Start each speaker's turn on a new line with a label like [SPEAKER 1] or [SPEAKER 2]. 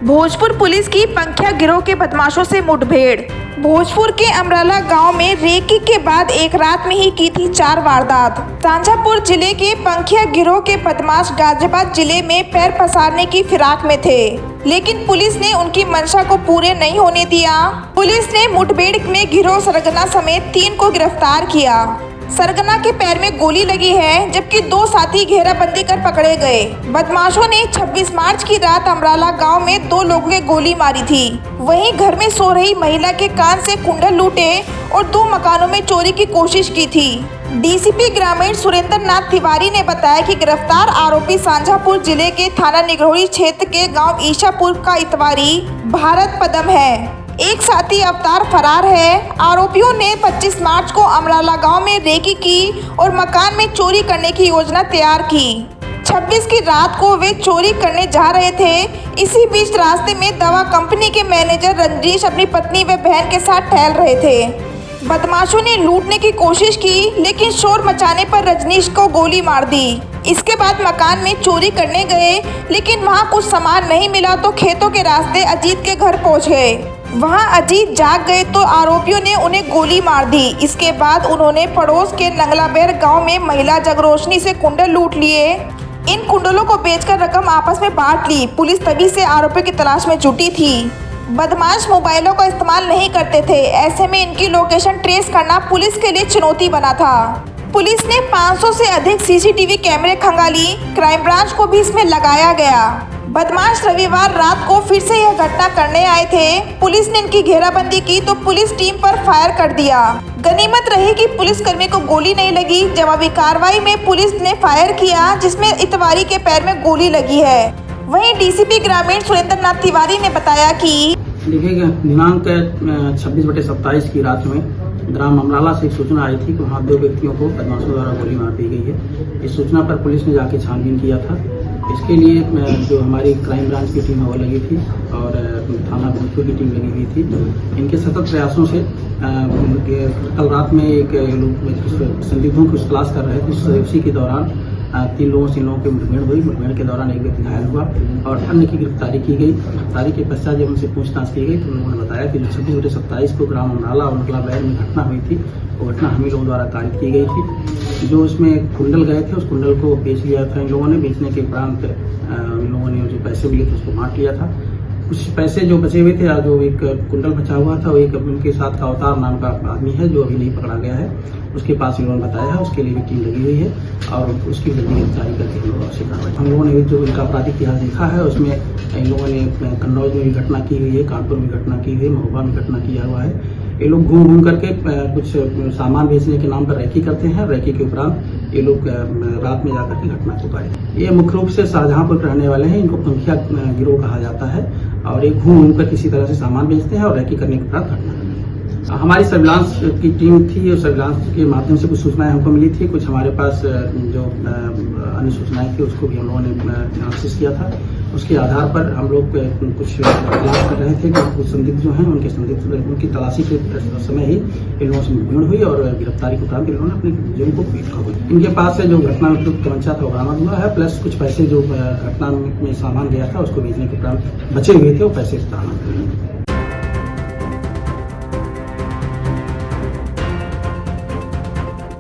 [SPEAKER 1] Bhojpur police की पंखिया गिरोह के बदमाशों से मुठभेड़। भोजपुर के अमराला गांव में रेकी के बाद एक रात में ही की थी 4 वारदात। शाहजहांपुर जिले के पंखिया गिरोह के बदमाश गाजियाबाद जिले में पैर पसारने की फिराक में थे, लेकिन पुलिस ने उनकी मंशा को पूरे नहीं होने दिया। पुलिस ने मुठभेड़ में गिरोह सरगना समेत 3 को गिरफ्तार किया। सरगना के पैर में गोली लगी है, जबकि 2 साथी घेराबंदी कर पकड़े गए। बदमाशों ने 26 मार्च की रात अमराला गांव में 2 लोगों के गोली मारी थी। वहीं घर में सो रही महिला के कान से कुंडल लूटे और 2 मकानों में चोरी की कोशिश की थी। डीसीपी ग्रामीण सुरेंद्र नाथ तिवारी ने बताया कि गिरफ्तार आरोपी शाहजहांपुर जिले के थाना निगरोली क्षेत्र के गाँव ईशापुर का इतवारी भारत पदम है। एक साथी अवतार फरार है। आरोपियों ने 25 मार्च को अमराला गांव में रेकी की और मकान में चोरी करने की योजना तैयार की। 26 की रात को वे चोरी करने जा रहे थे। इसी बीच रास्ते में दवा कंपनी के मैनेजर रंजीश अपनी पत्नी व बहन के साथ टहल रहे थे। बदमाशों ने लूटने की कोशिश की, लेकिन शोर मचाने पर रजनीश को गोली मार दी। इसके बाद मकान में चोरी करने गए, लेकिन वहां कुछ सामान नहीं मिला तो खेतों के रास्ते अजीत के घर पहुंच गए। वहां अजीत जाग गए तो आरोपियों ने उन्हें गोली मार दी। इसके बाद उन्होंने पड़ोस के नंगलाबेर गांव में महिला जगरोशनी से कुंडल लूट लिए। इन कुंडलों को बेचकर रकम आपस में बांट ली। पुलिस तभी से आरोपियों की तलाश में जुटी थी। बदमाश मोबाइलों का इस्तेमाल नहीं करते थे, ऐसे में इनकी लोकेशन ट्रेस करना पुलिस के लिए चुनौती बना था। पुलिस ने 500 से अधिक सीसीटीवी कैमरे खंगाली। क्राइम ब्रांच को भी इसमें लगाया गया। बदमाश रविवार रात को फिर से यह घटना करने आए थे। पुलिस ने इनकी घेराबंदी की तो पुलिस टीम पर फायर कर दिया। गनीमत रही कि पुलिसकर्मी को गोली नहीं लगी। जवाबी कार्रवाई में पुलिस ने फायर किया, जिसमें इतवारी के पैर में गोली लगी है। वहीं डीसीपी ग्रामीण सुरेंद्र नाथ तिवारी ने बताया कि
[SPEAKER 2] देखिएगा, दिनांक 26/27 की रात में ग्राम अमराला से एक सूचना आई थी कि वहाँ 2 व्यक्तियों को बदमाशों द्वारा गोली मार दी गई है। इस सूचना पर पुलिस ने जाके छानबीन किया था। इसके लिए जो हमारी क्राइम ब्रांच की टीम है वो लगी थी और थाना भोजपुर की टीम लगी हुई थी। इनके सतत प्रयासों से कल रात में एक लोग संदिग्धों की तलाश कर रहे थे। उसी के दौरान 3 लोगों से की मुठभेड़ हुई। मुठभेड़ के दौरान एक व्यक्ति घायल हुआ और अन्य की गिरफ्तारी की गई। गिरफ्तारी के पश्चात जब उनसे पूछताछ की गई तो उन्होंने बताया कि 26/27 को ग्राम अमराला और नंगलाबेर में घटना हुई थी। वो घटना हम ही लोगों द्वारा कारित की गई थी। जो उसमें कुंडल गए थे, उस कुंडल को बेच लिया था इन लोगों ने। बेचने के उपरांत इन लोगों ने जो पैसे मिले थे उसको बांट लिया था। कुछ पैसे जो बचे हुए थे, जो एक कुंडल बचा हुआ था, वो एक उनके साथ का अवतार नाम का आदमी है जो अभी नहीं पकड़ा गया है, उसके पास इन्होंने बताया है। उसके लिए भी टीम लगी हुई है और उसकी जल्दी गिरफ्तारी करके हम लोगों ने जो इनका आपराधिक इतिहास देखा है उसमें इन लोगों ने कन्नौज में भी घटना की हुई है, कानपुर में घटना की हुई है, महोबा में घटना किया हुआ है। ये लोग घूम घूम करके कुछ सामान बेचने के नाम पर रैकी करते हैं। रैकी के उपरांत ये लोग रात में जाकर के घटना को करते। ये मुख्य रूप से शाहजहांपुर के रहने वाले हैं। इनको पंखिया गिरोह कहा जाता है और ये घूम घूम कर किसी तरह से सामान बेचते हैं और रैकी करने के उपरांत घटना। हमारी सर्विलांस की टीम थी और सर्विलांस के माध्यम से कुछ सूचनाएं हमको मिली थी। कुछ हमारे पास जो अन्य सूचनाएं थी उसको भी हम लोगों ने एनालिसिस किया था। उसके आधार पर हम लोग कुछ तलाश कर रहे थे कि कुछ संदिग्ध जो हैं उनकी तलाशी के समय ही इन लोगों से मुठभेड़ हुई और गिरफ्तारी के उपरांत इन्होंने अपनी जेल को पीट हुई। इनके पास से जो घटना में तमंचा था वो बरामद हुआ है, प्लस कुछ पैसे जो घटना में सामान गया था उसको बेचने के उपरांत बचे हुए थे वो पैसे बरामद हुए।